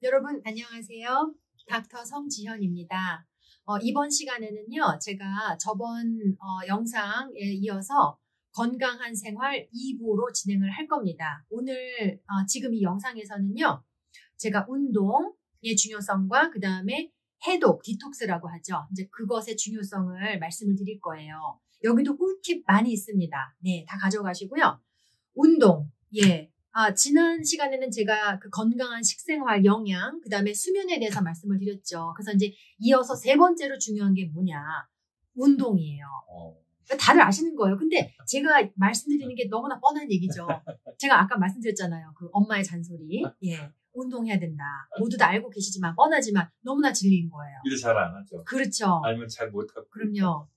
여러분 안녕하세요. 닥터 성지현입니다. 이번 시간에는요. 제가 저번 영상에 이어서 건강한 생활 2부로 진행을 할 겁니다. 오늘 지금 이 영상에서는요. 제가 운동의 중요성과 그 다음에 해독, 디톡스라고 하죠. 이제 그것의 중요성을 말씀을 드릴 거예요. 여기도 꿀팁 많이 있습니다. 네, 다 가져가시고요. 운동, 예. 지난 시간에는 제가 그 건강한 식생활, 영양, 그 다음에 수면에 대해서 말씀을 드렸죠. 그래서 이제 이어서 세 번째로 중요한 게 뭐냐? 운동이에요. 다들 아시는 거예요. 근데 제가 말씀드리는 게 너무나 뻔한 얘기죠. 제가 아까 말씀드렸잖아요. 그 엄마의 잔소리. 예. 운동해야 된다. 모두 다 알고 계시지만 뻔하지만 너무나 진리인 거예요. 일을 잘 안 하죠. 그렇죠. 아니면 잘 못하고. 그럼요.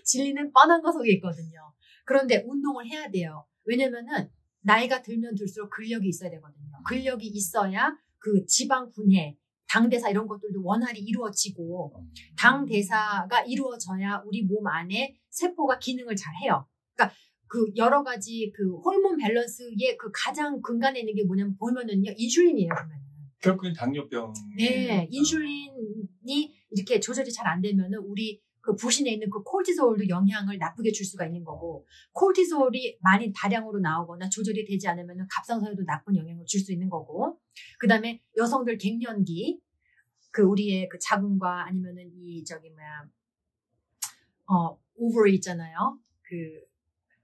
진리는 뻔한 거 속에 있거든요. 그런데 운동을 해야 돼요. 왜냐면은 나이가 들면 들수록 근력이 있어야 되거든요. 근력이 있어야 그 지방 분해, 당대사 이런 것들도 원활히 이루어지고 당대사가 이루어져야 우리 몸 안에 세포가 기능을 잘 해요. 그러니까 그 여러 가지 그 호르몬 밸런스의 그 가장 근간에 있는 게 뭐냐면 보면은요. 인슐린이에요, 보면은. 결국엔 당뇨병. 네, 인슐린이 이렇게 조절이 잘 안 되면은 우리 그 부신에 있는 그 콜티솔도 영향을 나쁘게 줄 수가 있는 거고, 콜티솔이 많이 다량으로 나오거나 조절이 되지 않으면 갑상선에도 나쁜 영향을 줄 수 있는 거고, 그 다음에 여성들 갱년기, 그 우리의 그 자궁과 아니면은 오버리 있잖아요. 그,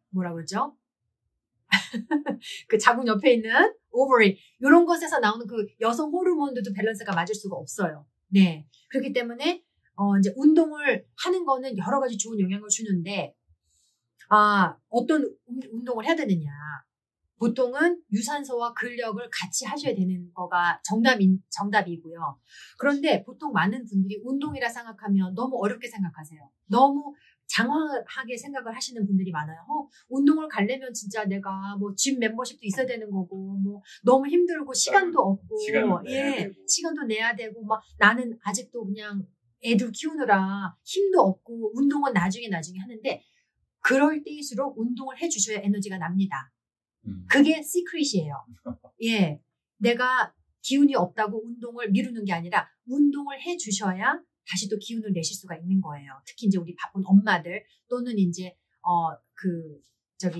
뭐라 그러죠? 그 자궁 옆에 있는 오버리, 이런 것에서 나오는 그 여성 호르몬들도 밸런스가 맞을 수가 없어요. 네. 그렇기 때문에 이제 운동을 하는 거는 여러 가지 좋은 영향을 주는데, 어떤 운동을 해야 되느냐. 보통은 유산소와 근력을 같이 하셔야 되는 거가 정답이고요. 그런데 보통 많은 분들이 운동이라 생각하면 너무 어렵게 생각하세요. 너무 장황하게 생각을 하시는 분들이 많아요. 운동을 가려면 진짜 내가 뭐 짐 멤버십도 있어야 되는 거고, 뭐 너무 힘들고 시간도 없고, 시간도 내야 되고, 막 나는 아직도 그냥 애들 키우느라 힘도 없고 운동은 나중에 하는데 그럴 때일수록 운동을 해주셔야 에너지가 납니다. 그게 시크릿이에요. 예, 내가 기운이 없다고 운동을 미루는 게 아니라 운동을 해주셔야 다시 또 기운을 내실 수가 있는 거예요. 특히 이제 우리 바쁜 엄마들 또는 이제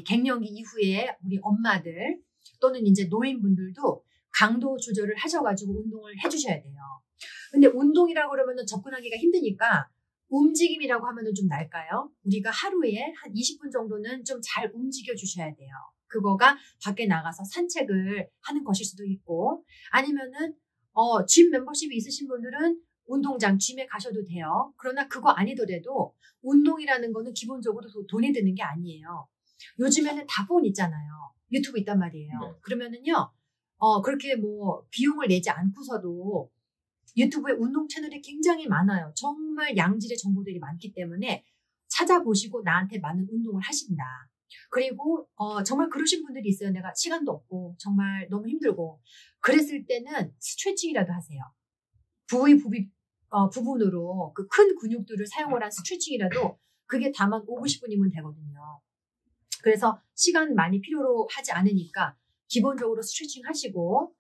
갱년기 이후에 우리 엄마들 또는 이제 노인분들도 강도 조절을 하셔가지고 운동을 해주셔야 돼요. 근데 운동이라고 그러면은 접근하기가 힘드니까 움직임이라고 하면은 좀 나을까요? 우리가 하루에 한 20분 정도는 좀 잘 움직여 주셔야 돼요. 그거가 밖에 나가서 산책을 하는 것일 수도 있고, 아니면은 짐 멤버십이 있으신 분들은 운동장 짐에 가셔도 돼요. 그러나 그거 아니더라도 운동이라는 거는 기본적으로 돈이 드는 게 아니에요. 요즘에는 다 폰 있잖아요. 유튜브 있단 말이에요. 네. 그러면은요, 그렇게 뭐 비용을 내지 않고서도 유튜브에 운동 채널이 굉장히 많아요. 정말 양질의 정보들이 많기 때문에 찾아보시고 나한테 맞는 운동을 하신다. 그리고 정말 그러신 분들이 있어요. 내가 시간도 없고 정말 너무 힘들고 그랬을 때는 스트레칭이라도 하세요. 부분으로 그 큰 근육들을 사용을 한 스트레칭이라도 그게 다만 5, 90분이면 되거든요. 그래서 시간 많이 필요로 하지 않으니까 기본적으로 스트레칭 하시고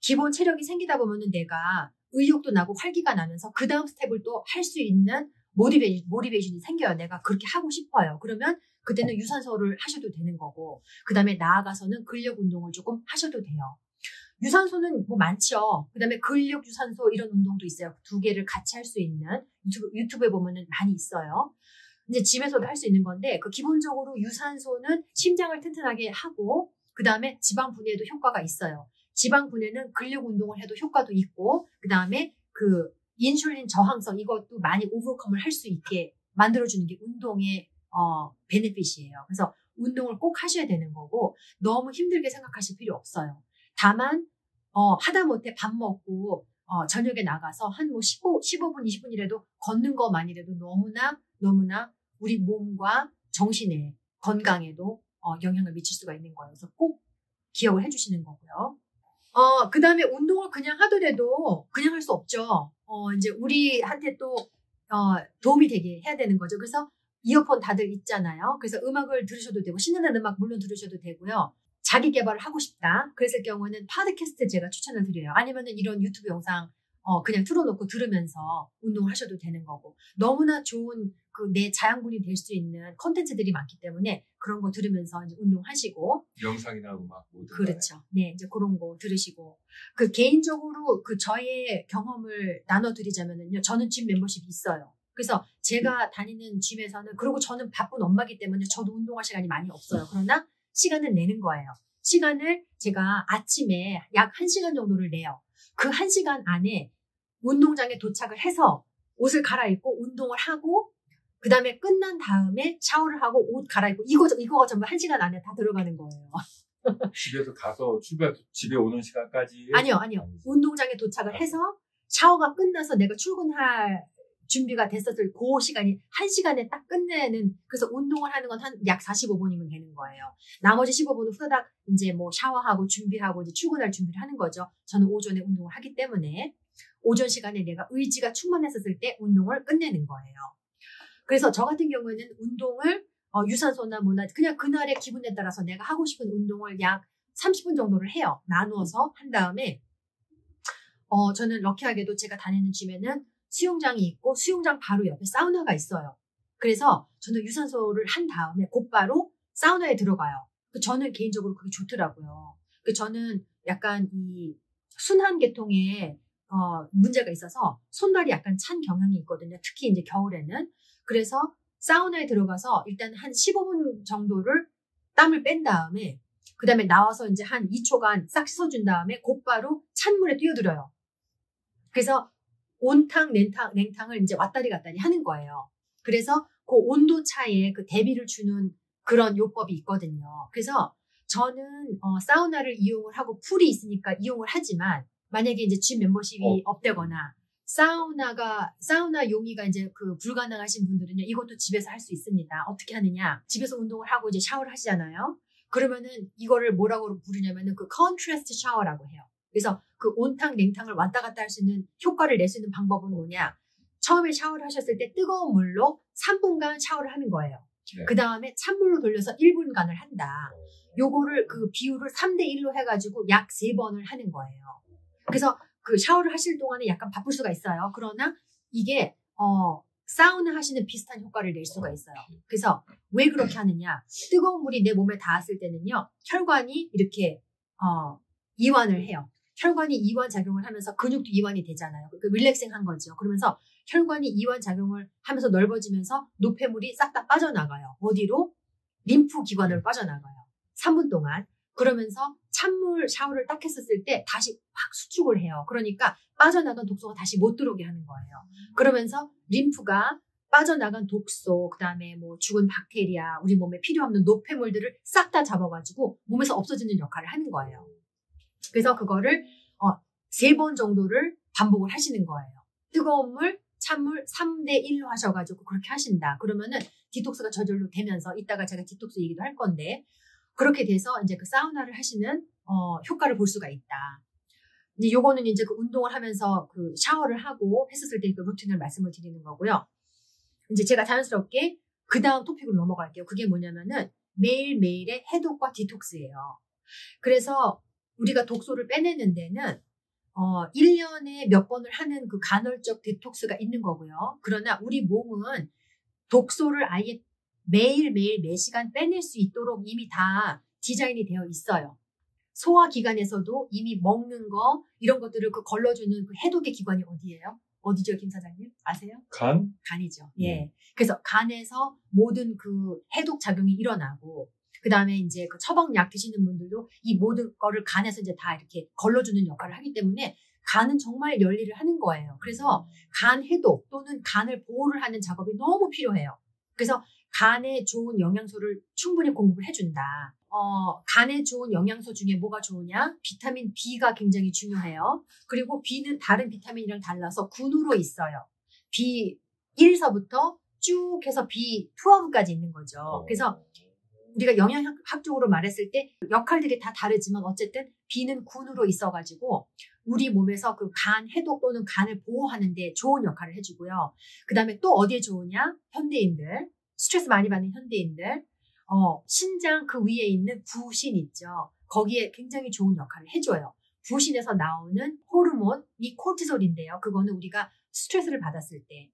기본 체력이 생기다 보면은 내가 의욕도 나고 활기가 나면서 그 다음 스텝을 또 할 수 있는 모티베이션이 생겨요. 내가 그렇게 하고 싶어요. 그러면 그때는 유산소를 하셔도 되는 거고, 그 다음에 나아가서는 근력 운동을 조금 하셔도 돼요. 유산소는 뭐 많죠. 그 다음에 근력 유산소 이런 운동도 있어요. 두 개를 같이 할 수 있는 유튜브에 보면은 많이 있어요. 이제 집에서도 할 수 있는 건데, 그 기본적으로 유산소는 심장을 튼튼하게 하고, 그 다음에 지방 분해에도 효과가 있어요. 지방 분해는 근력 운동을 해도 효과도 있고, 그 다음에 그 인슐린 저항성 이것도 많이 오버컴을 할 수 있게 만들어주는 게 운동의 베네핏이에요. 그래서 운동을 꼭 하셔야 되는 거고 너무 힘들게 생각하실 필요 없어요. 다만 하다못해 밥 먹고 저녁에 나가서 한 뭐 15분, 20분이라도 걷는 것만이라도 너무나 우리 몸과 정신의 건강에도 영향을 미칠 수가 있는 거예요. 그래서 꼭 기억을 해주시는 거고요. 그 다음에 운동을 그냥 하더라도 그냥 할 수 없죠. 이제 우리한테 또 도움이 되게 해야 되는 거죠. 그래서 이어폰 다들 있잖아요. 그래서 음악을 들으셔도 되고 신나는 음악 물론 들으셔도 되고요. 자기 개발을 하고 싶다. 그랬을 경우는 팟캐스트 제가 추천을 드려요. 아니면은 이런 유튜브 영상 그냥 틀어놓고 들으면서 운동을 하셔도 되는 거고. 너무나 좋은 그 내 자양분이 될 수 있는 컨텐츠들이 많기 때문에 그런 거 들으면서 이제 운동하시고. 영상이나 음악 모두. 그렇죠. 네, 이제 그런 거 들으시고. 그 개인적으로 그 저의 경험을 나눠드리자면은요. 저는 짐 멤버십이 있어요. 그래서 제가 다니는 짐에서는, 그리고 저는 바쁜 엄마기 때문에 저도 운동할 시간이 많이 없어요. 그러나 시간을 내는 거예요. 시간을 제가 아침에 약 1시간 정도를 내요. 그 1시간 안에 운동장에 도착을 해서 옷을 갈아입고 운동을 하고, 그 다음에 끝난 다음에 샤워를 하고 옷 갈아입고, 이거가 전부 1시간 안에 다 들어가는 거예요. 집에서 가서 출발해서 집에 오는 시간까지? 아니요. 운동장에 도착을 해서 샤워가 끝나서 내가 출근할 준비가 됐었을 그 시간이 1시간에 딱 끝내는, 그래서 운동을 하는 건 한 약 45분이면 되는 거예요. 나머지 15분은 후다닥 이제 뭐 샤워하고 준비하고 이제 출근할 준비를 하는 거죠. 저는 오전에 운동을 하기 때문에 오전 시간에 내가 의지가 충만했었을 때 운동을 끝내는 거예요. 그래서 저 같은 경우에는 운동을 유산소나 뭐나 그냥 그날의 기분에 따라서 내가 하고 싶은 운동을 약 30분 정도를 해요. 나누어서 한 다음에 저는 럭키하게도 제가 다니는 짐에는 수영장이 있고 수영장 바로 옆에 사우나가 있어요. 그래서 저는 유산소를 한 다음에 곧바로 사우나에 들어가요. 저는 개인적으로 그게 좋더라고요. 저는 약간 이 순환계통에 문제가 있어서 손발이 약간 찬 경향이 있거든요. 특히 이제 겨울에는. 그래서 사우나에 들어가서 일단 한 15분 정도를 땀을 뺀 다음에 그 다음에 나와서 이제 한 2초간 싹 씻어준 다음에 곧바로 찬물에 뛰어들어요. 그래서 온탕, 냉탕을 이제 왔다리 갔다리 하는 거예요. 그래서 그 온도 차에 그 대비를 주는 그런 요법이 있거든요. 그래서 저는 사우나를 이용을 하고 풀이 있으니까 이용을 하지만, 만약에 이제 짐 멤버십이 없대거나 사우나 용의가 이제 그 불가능하신 분들은요, 이것도 집에서 할 수 있습니다. 어떻게 하느냐? 집에서 운동을 하고 이제 샤워를 하시잖아요. 그러면은 이거를 뭐라고 부르냐면은 그 컨트라스트 샤워라고 해요. 그래서 그 온탕, 냉탕을 왔다 갔다 할 수 있는 효과를 낼 수 있는 방법은 뭐냐? 처음에 샤워를 하셨을 때 뜨거운 물로 3분간 샤워를 하는 거예요. 네. 그 다음에 찬물로 돌려서 1분간을 한다. 요거를 그 비율을 3대1로 해가지고 약 3번을 하는 거예요. 그래서 그 샤워를 하실 동안에 약간 바쁠 수가 있어요. 그러나 이게 사우나 하시는 비슷한 효과를 낼 수가 있어요. 그래서 왜 그렇게 하느냐? 뜨거운 물이 내 몸에 닿았을 때는요, 혈관이 이렇게 이완을 해요. 혈관이 이완 작용을 하면서 근육도 이완이 되잖아요. 그 릴렉싱한 거죠. 그러면서 혈관이 이완 작용을 하면서 넓어지면서 노폐물이 싹 다 빠져나가요. 어디로? 림프 기관으로 빠져나가요. 3분 동안. 그러면서 찬물 샤워를 딱 했었을 때 다시 확 수축을 해요. 그러니까 빠져나간 독소가 다시 못 들어오게 하는 거예요. 그러면서 림프가 빠져나간 독소, 그 다음에 뭐 죽은 박테리아, 우리 몸에 필요 없는 노폐물들을 싹 다 잡아가지고 몸에서 없어지는 역할을 하는 거예요. 그래서 그거를 3번 정도를 반복을 하시는 거예요. 뜨거운 물, 찬물 3대1로 하셔가지고 그렇게 하신다. 그러면은 디톡스가 저절로 되면서, 이따가 제가 디톡스 얘기도 할 건데, 그렇게 돼서 이제 그 사우나를 하시는 효과를 볼 수가 있다. 이제 요거는 이제 그 운동을 하면서 그 샤워를 하고 했었을 때 그 루틴을 말씀을 드리는 거고요. 이제 제가 자연스럽게 그 다음 토픽으로 넘어갈게요. 그게 뭐냐면은 매일매일의 해독과 디톡스예요. 그래서 우리가 독소를 빼내는 데는 1년에 몇 번을 하는 그 간헐적 디톡스가 있는 거고요. 그러나 우리 몸은 독소를 아예 매일매일 매시간 빼낼 수 있도록 이미 다 디자인이 되어 있어요. 소화기관에서도 이미 먹는 거, 이런 것들을 그 걸러주는 그 해독의 기관이 어디예요? 어디죠, 김 사장님? 아세요? 간? 간이죠. 예. 그래서 간에서 모든 그 해독 작용이 일어나고, 그 다음에 이제 그 처방약 드시는 분들도 이 모든 거를 간에서 이제 다 이렇게 걸러주는 역할을 하기 때문에 간은 정말 열일을 하는 거예요. 그래서 간 해독 또는 간을 보호를 하는 작업이 너무 필요해요. 그래서 간에 좋은 영양소를 충분히 공급을 해준다. 간에 좋은 영양소 중에 뭐가 좋으냐? 비타민 B가 굉장히 중요해요. 그리고 B는 다른 비타민이랑 달라서 군으로 있어요. B1서부터 쭉 해서 B12까지 있는 거죠. 그래서 우리가 영양학적으로 말했을 때 역할들이 다 다르지만 어쨌든 B는 군으로 있어가지고 우리 몸에서 그 간 해독 또는 간을 보호하는 데 좋은 역할을 해주고요. 그 다음에 또 어디에 좋으냐? 현대인들, 스트레스 많이 받는 현대인들, 신장 그 위에 있는 부신 있죠. 거기에 굉장히 좋은 역할을 해줘요. 부신에서 나오는 호르몬이 코르티솔인데요. 그거는 우리가 스트레스를 받았을 때,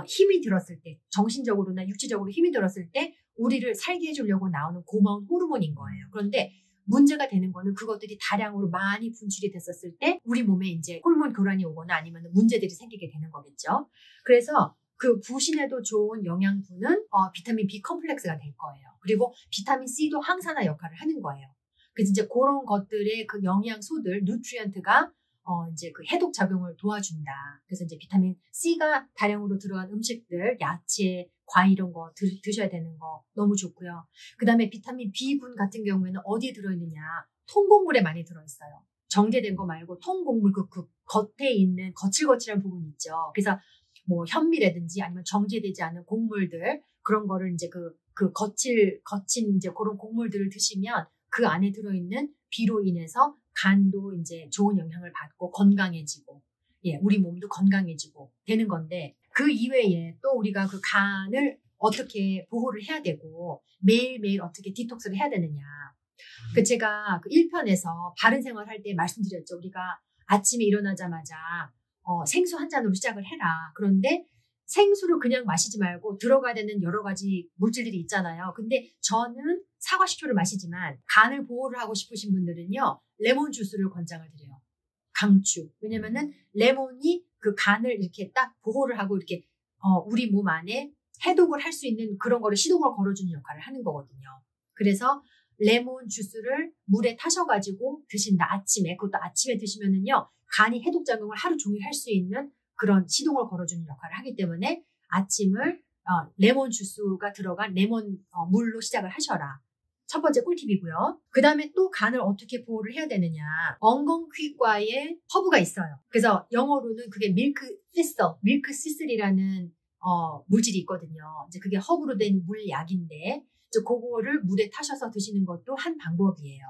힘이 들었을 때, 정신적으로나 육체적으로 힘이 들었을 때 우리를 살게 해주려고 나오는 고마운 호르몬인 거예요. 그런데 문제가 되는 거는 그것들이 다량으로 많이 분출이 됐었을 때 우리 몸에 이제 호르몬 교란이 오거나 아니면 문제들이 생기게 되는 거겠죠. 그래서 그 부신에도 좋은 영양분은 비타민 B 컴플렉스가 될 거예요. 그리고 비타민 C도 항산화 역할을 하는 거예요. 그래서 이제 그런 것들의 그 영양소들, 누트리언트가 이제 그 해독 작용을 도와준다. 그래서 이제 비타민 C가 다량으로 들어간 음식들, 야채, 과일 이런 거 드셔야 되는 거 너무 좋고요. 그 다음에 비타민 B군 같은 경우에는 어디에 들어있느냐? 통곡물에 많이 들어있어요. 정제된 거 말고 통곡물 그 겉에 있는 거칠거칠한 부분 있죠. 그래서 뭐 현미라든지 아니면 정제되지 않은 곡물들 그런 거를 이제 그 거친 이제 그런 곡물들을 드시면 그 안에 들어있는 비로 인해서 간도 이제 좋은 영향을 받고 건강해지고, 예, 우리 몸도 건강해지고 되는 건데, 그 이외에 또 우리가 그 간을 어떻게 보호를 해야 되고, 매일매일 어떻게 디톡스를 해야 되느냐. 그 제가 그 1편에서 바른 생활 할 때 말씀드렸죠. 우리가 아침에 일어나자마자, 생수 한 잔으로 시작을 해라. 그런데 생수를 그냥 마시지 말고 들어가야 되는 여러 가지 물질들이 있잖아요. 근데 저는 사과식초를 마시지만 간을 보호를 하고 싶으신 분들은요. 레몬 주스를 권장을 드려요. 강추. 왜냐면은 레몬이 그 간을 이렇게 딱 보호를 하고 이렇게 우리 몸 안에 해독을 할 수 있는 그런 거를 시동을 걸어주는 역할을 하는 거거든요. 그래서 레몬 주스를 물에 타셔가지고 드신다. 아침에. 그것도 아침에 드시면은요. 간이 해독작용을 하루 종일 할 수 있는 그런 시동을 걸어주는 역할을 하기 때문에 아침을 레몬 주스가 들어간 레몬 물로 시작을 하셔라. 첫 번째 꿀팁이고요. 그 다음에 또 간을 어떻게 보호를 해야 되느냐. 엉겅퀴과에 허브가 있어요. 그래서 영어로는 그게 밀크 시슬이라는 물질이 있거든요. 이제 그게 허브로 된 물약인데 이제 그거를 물에 타셔서 드시는 것도 한 방법이에요.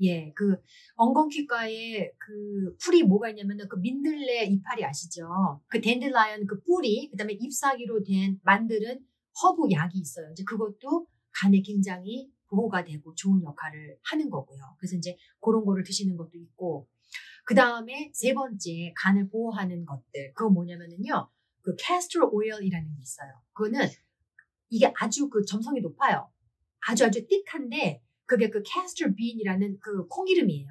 예, 그 엉겅퀴과에 그 풀이 뭐가 있냐면은 그 민들레 이파리 아시죠? 그 댄들라이언 그 뿌리, 그다음에 잎사귀로 만드는 허브 약이 있어요. 이제 그것도 간에 굉장히 보호가 되고 좋은 역할을 하는 거고요. 그래서 이제 그런 거를 드시는 것도 있고, 그 다음에 세 번째 간을 보호하는 것들, 그건 뭐냐면은요, 그 캐스터 오일이라는 게 있어요. 그거는 이게 아주 그 점성이 높아요. 아주 띡한데. 그게 그 캐스터 빈이라는 그 콩기름이에요.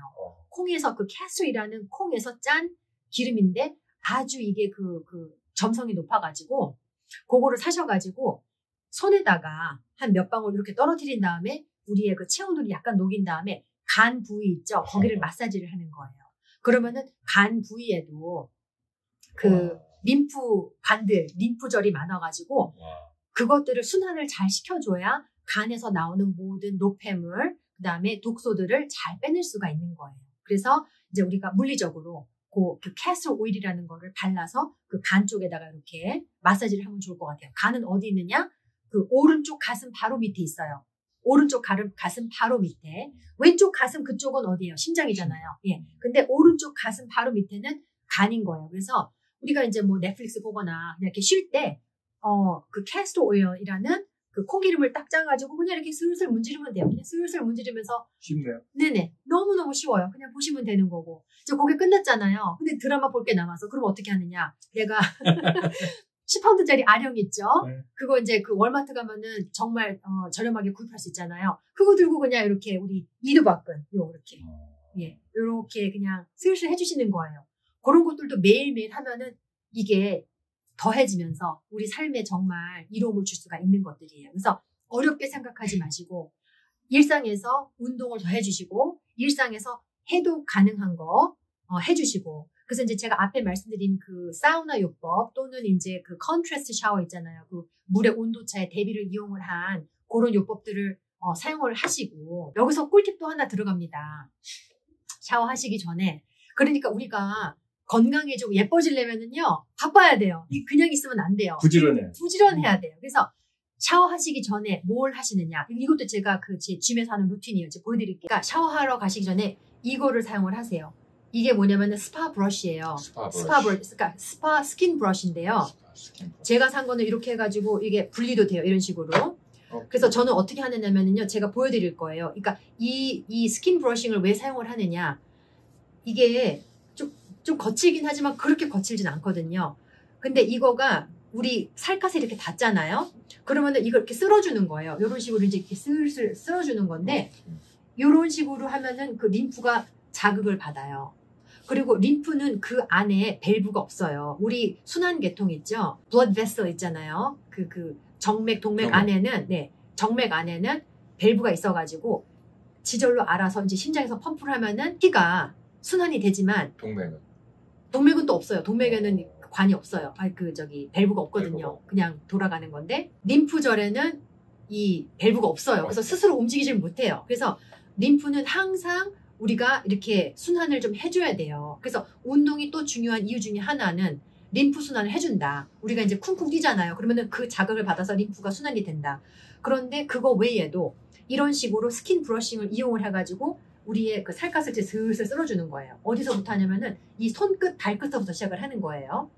콩에서 그 캐스터이라는 콩에서 짠 기름인데 아주 이게 그 점성이 높아가지고 그거를 사셔가지고 손에다가 한 몇 방울 이렇게 떨어뜨린 다음에 우리의 그 체온으로 약간 녹인 다음에 간 부위 있죠. 거기를 마사지를 하는 거예요. 그러면은 간 부위에도 그 림프절이 많아가지고 그것들을 순환을 잘 시켜줘야 간에서 나오는 모든 노폐물, 그 다음에 독소들을 잘 빼낼 수가 있는 거예요. 그래서 이제 우리가 물리적으로 그 캐스터 오일이라는 거를 발라서 그 간 쪽에다가 이렇게 마사지를 하면 좋을 것 같아요. 간은 어디 있느냐? 그 오른쪽 가슴 바로 밑에 있어요. 오른쪽 가슴 바로 밑에. 왼쪽 가슴 그쪽은 어디예요? 심장이잖아요. 예. 근데 오른쪽 가슴 바로 밑에는 간인 거예요. 그래서 우리가 이제 뭐 넷플릭스 보거나 그냥 이렇게 쉴 때, 그 캐스터 오일이라는 그 콩기름을 딱 짜가지고 그냥 이렇게 슬슬 문지르면 돼요. 그냥 슬슬 문지르면서. 쉽네요. 네네. 너무너무 쉬워요. 그냥 보시면 되는 거고. 저 거기 끝났잖아요. 근데 드라마 볼 게 남아서. 그럼 어떻게 하느냐. 내가 10파운드짜리 아령 있죠? 네. 그거 이제 그 월마트 가면은 정말 저렴하게 구입할 수 있잖아요. 그거 들고 그냥 이렇게 우리 이두박근 요렇게. 예. 요렇게 그냥 슬슬 해주시는 거예요. 그런 것들도 매일매일 하면은 이게 더해지면서 우리 삶에 정말 이로움을 줄 수가 있는 것들이에요. 그래서 어렵게 생각하지 마시고 일상에서 운동을 더 해주시고 일상에서 해독 가능한 거 해주시고 그래서 이제 제가 앞에 말씀드린 그 사우나 요법 또는 이제 그 컨트라스트 샤워 있잖아요. 그 물의 온도차의 대비를 이용을 한 그런 요법들을 사용을 하시고 여기서 꿀팁도 하나 들어갑니다. 샤워하시기 전에 그러니까 우리가 건강해지고 예뻐지려면은요, 바빠야 돼요. 그냥 있으면 안 돼요. 부지런해야 돼요. 그래서 샤워하시기 전에 뭘 하시느냐. 이것도 제가 제 짐에서 하는 루틴이에요. 제가 보여드릴게요. 그러니까 샤워하러 가시기 전에 이거를 사용을 하세요. 이게 뭐냐면은 스파 브러쉬예요. 그러니까 스파 스킨 브러쉬인데요. 제가 산 거는 이렇게 해가지고 이게 분리도 돼요. 이런 식으로. 그래서 저는 어떻게 하느냐면요. 제가 보여드릴 거예요. 그러니까 이 스킨 브러싱을 왜 사용을 하느냐. 이게 좀 거칠긴 하지만 그렇게 거칠진 않거든요. 근데 이거가 우리 살갗에 이렇게 닿잖아요. 그러면은 이걸 이렇게 쓸어주는 거예요. 이런 식으로 이제 이렇게 슬슬 쓸어주는 건데, 이런 식으로 하면은 그 림프가 자극을 받아요. 그리고 림프는 그 안에 밸브가 없어요. 우리 순환계통 있죠? blood vessel 있잖아요. 그 정맥, 동맥 안에는, 네, 정맥 안에는 밸브가 있어가지고 지절로 알아서 이제 심장에서 펌프를 하면은 피가 순환이 되지만 동맥은 또 없어요. 동맥에는 관이 없어요. 밸브가 없거든요. 그냥 돌아가는 건데, 림프절에는 이 밸브가 없어요. 그래서 스스로 움직이질 못해요. 그래서 림프는 항상 우리가 이렇게 순환을 좀 해줘야 돼요. 그래서 운동이 또 중요한 이유 중에 하나는 림프 순환을 해준다. 우리가 이제 쿵쿵 뛰잖아요. 그러면은 그 자극을 받아서 림프가 순환이 된다. 그런데 그거 외에도 이런 식으로 스킨 브러싱을 이용을 해가지고 우리의 그 살갗을 이제 슬슬 쓸어주는 거예요. 어디서부터 하냐면은 이 손끝, 발끝서부터 시작을 하는 거예요.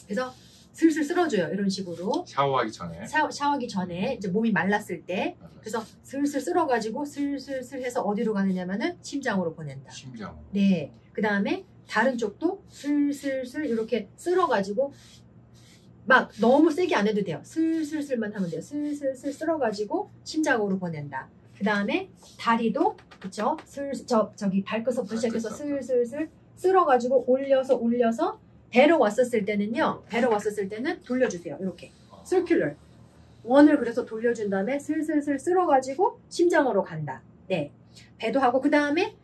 그래서 슬슬 쓸어줘요. 이런 식으로. 샤워하기 전에. 샤워하기 전에 이제 몸이 말랐을 때. 그래서 슬슬 쓸어가지고 슬슬 해서 어디로 가느냐면은 심장으로 보낸다. 심장. 네. 그 다음에 다른 쪽도 슬슬 이렇게 쓸어가지고 막 너무 세게 안 해도 돼요. 슬슬만 하면 돼요. 슬슬 쓸어가지고 심장으로 보낸다. 그 다음에 다리도 그쵸? 저기 발끝서부터 시작해서 슬슬 쓸어가지고 올려서 배로 왔었을 때는요. 돌려주세요. 이렇게 circular 원을 그래서 돌려준 다음에 슬슬 쓸어가지고 심장으로 간다. 네, 배도 하고 그 다음에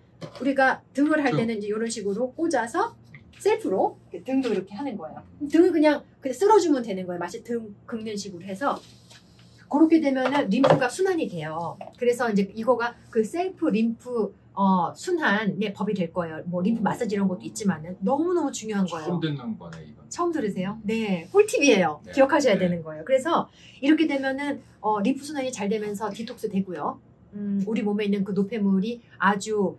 우리가 등을 할 때는 이제 이런 식으로 꽂아서 셀프로 등도 이렇게 하는 거예요. 등을 그냥 쓸어주면 되는 거예요. 마치 등 긁는 식으로 해서 그렇게 되면은 림프가 순환이 돼요. 그래서 이제 이거가 그 셀프 림프 순환의 법이 될 거예요. 뭐 림프 마사지 이런 것도 있지만은 너무너무 중요한 거예요. 처음 듣는 거네 이건. 처음 들으세요? 네, 꿀팁이에요. 네. 기억하셔야 되는 거예요. 그래서 이렇게 되면은 림프 순환이 잘 되면서 디톡스 되고요. 우리 몸에 있는 그 노폐물이 아주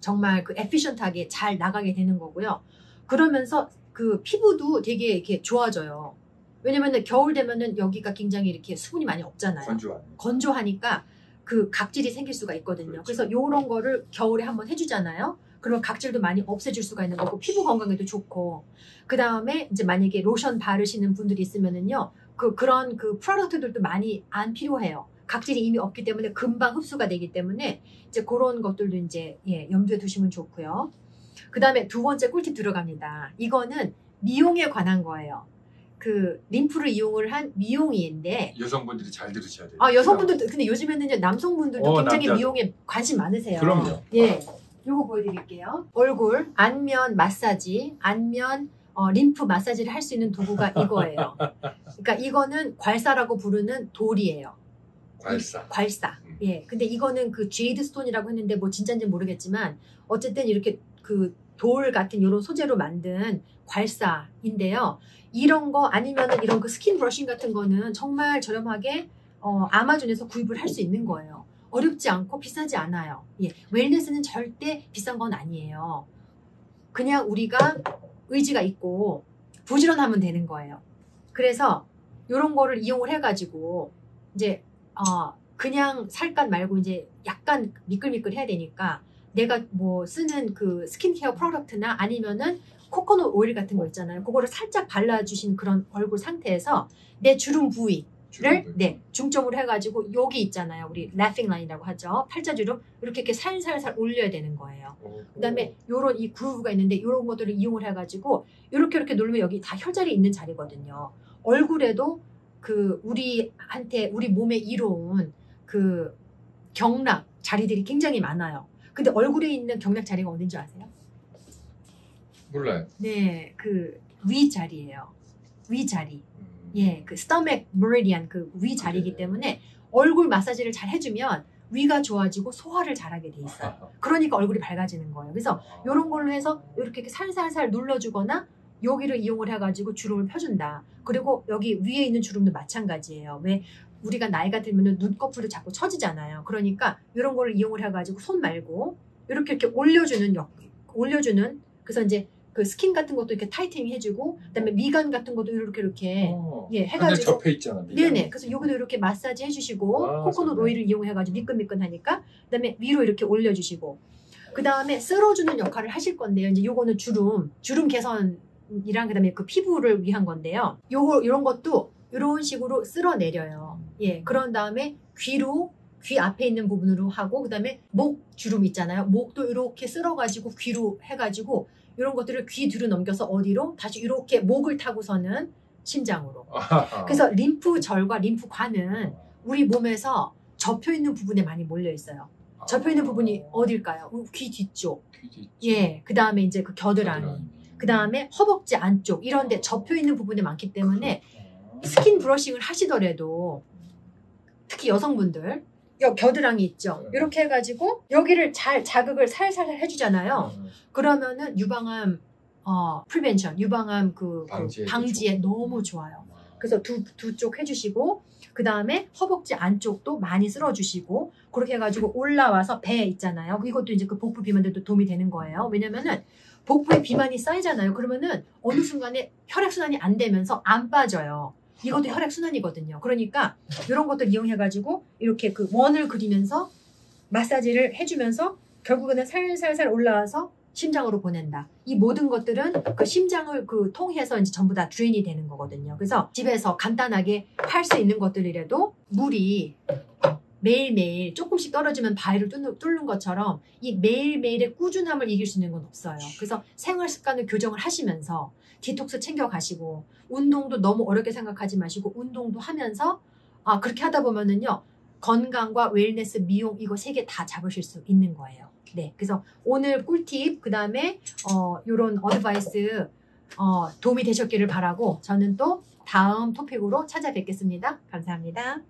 정말 에피션트하게 잘 나가게 되는 거고요. 그러면서 그 피부도 되게 이렇게 좋아져요. 왜냐면은 겨울 되면은 여기가 굉장히 이렇게 수분이 많이 없잖아요. 건조하니까 그 각질이 생길 수가 있거든요. 그렇죠. 그래서 요런 거를 겨울에 한번 해주잖아요. 그러면 각질도 많이 없애줄 수가 있는 거고 피부 건강에도 좋고 그 다음에 이제 만약에 로션 바르시는 분들이 있으면은요 그런 프로덕트들도 많이 안 필요해요. 각질이 이미 없기 때문에 금방 흡수가 되기 때문에 이제 그런 것들도 이제 염두에 두시면 좋고요. 그 다음에 두 번째 꿀팁 들어갑니다. 이거는 미용에 관한 거예요. 그 림프를 이용을 한 미용인데 여성분들이 잘 들으셔야 돼요. 여성분들도 근데 요즘에는 남성분들도 굉장히 남자도. 미용에 관심 많으세요. 그럼요. 예, 요거 보여드릴게요. 얼굴 안면 마사지, 안면 림프 마사지를 할 수 있는 도구가 이거예요. 그러니까 이거는 괄사라고 부르는 돌이에요. 괄사. 예, 근데 이거는 그 제이드 스톤이라고 했는데 뭐 진짜인지 모르겠지만 어쨌든 이렇게 그 돌 같은 이런 소재로 만든 괄사인데요. 이런 거 아니면은 이런 그 스킨 브러싱 같은 거는 정말 저렴하게 아마존에서 구입을 할 수 있는 거예요. 어렵지 않고 비싸지 않아요. 예, 웰네스는 절대 비싼 건 아니에요. 그냥 우리가 의지가 있고 부지런하면 되는 거예요. 그래서 이런 거를 이용을 해가지고 이제 그냥 살갗 말고 이제 약간 미끌미끌 해야 되니까 내가 뭐 쓰는 그 스킨케어 프로덕트나 아니면은 코코넛 오일 같은 거 있잖아요. 그거를 살짝 발라주신 그런 얼굴 상태에서 내 주름 부위를 중점으로 해가지고 여기 있잖아요. 우리 laughing line이라고 하죠. 팔자주름 이렇게 살살살 올려야 되는 거예요. 그 다음에 요런 이 그루브가 있는데 이런 것들을 이용을 해가지고 이렇게 누르면 여기 다 혈자리 있는 자리거든요. 얼굴에도 우리 몸에 이로운 그 경락 자리들이 굉장히 많아요. 근데 얼굴에 있는 경락 자리가 어딘지 아세요? 몰라요. 네, 그 위 자리예요. 위 자리. 예, 그 stomach meridian 그 위 자리이기 때문에 얼굴 마사지를 잘 해주면 위가 좋아지고 소화를 잘하게 돼 있어요. 그러니까 얼굴이 밝아지는 거예요. 그래서 이런 걸로 해서 이렇게 살살살 눌러주거나 여기를 이용을 해가지고 주름을 펴준다. 그리고 여기 위에 있는 주름도 마찬가지예요. 왜 우리가 나이가 들면 눈꺼풀도 자꾸 처지잖아요. 그러니까 이런 거를 이용을 해가지고 손 말고 이렇게 올려주는 그래서 이제 그 스킨 같은 것도 이렇게 타이트닝 해주고, 그다음에 미간 같은 것도 이렇게 예 완전 해가지고. 접해 있잖아. 미간. 네네. 그래서 여기도 이렇게 마사지 해주시고, 와, 코코넛 좋네. 오일을 이용해가지고 미끈미끈하니까, 그다음에 위로 이렇게 올려주시고, 그다음에 쓸어주는 역할을 하실 건데요. 이제 요거는 주름 개선이랑 그다음에 그 피부를 위한 건데요. 요런 것도 이런 식으로 쓸어내려요. 예. 그런 다음에 귀 앞에 있는 부분으로 하고, 그다음에 목 주름 있잖아요. 목도 이렇게 쓸어가지고 귀로 해가지고 이런 것들을 귀 뒤로 넘겨서 어디로 다시 이렇게 목을 타고서는 심장으로. 그래서 림프절과 림프관은 우리 몸에서 접혀 있는 부분에 많이 몰려 있어요. 접혀 있는 부분이 어딜까요? 귀 뒤쪽. 예. 그 다음에 이제 그 겨드랑이. 그 다음에 허벅지 안쪽 이런 데 접혀 있는 부분이 많기 때문에 스킨 브러싱을 하시더라도 특히 여성분들 겨드랑이 있죠. 이렇게 해가지고 여기를 잘 자극을 살살 해주잖아요. 그러면은 유방암 프리벤션, 유방암 그 방지에 너무 좋아요. 그래서 두 쪽 해주시고, 그 다음에 허벅지 안쪽도 많이 쓸어주시고, 그렇게 해가지고 올라와서 배 있잖아요. 이것도 이제 그 복부 비만들도 도움이 되는 거예요. 왜냐면은 복부에 비만이 쌓이잖아요. 그러면은 어느 순간에 혈액순환이 안 되면서 안 빠져요. 이것도 혈액순환이거든요. 그러니까 이런 것들 이용해가지고 이렇게 그 원을 그리면서 마사지를 해주면서 결국에는 살살살 올라와서 심장으로 보낸다. 이 모든 것들은 그 심장을 그 통해서 이제 전부 다 드레인이 되는 거거든요. 그래서 집에서 간단하게 할 수 있는 것들이라도 물이 매일매일 조금씩 떨어지면 바위를 뚫는 것처럼 이 매일매일의 꾸준함을 이길 수 있는 건 없어요. 그래서 생활 습관을 교정을 하시면서 디톡스 챙겨가시고, 운동도 너무 어렵게 생각하지 마시고 운동도 하면서 그렇게 하다 보면은요, 건강과 웰네스, 미용 이거 3개 다 잡으실 수 있는 거예요. 네, 그래서 오늘 꿀팁, 그 다음에 요런 어드바이스 도움이 되셨기를 바라고, 저는 또 다음 토픽으로 찾아뵙겠습니다. 감사합니다.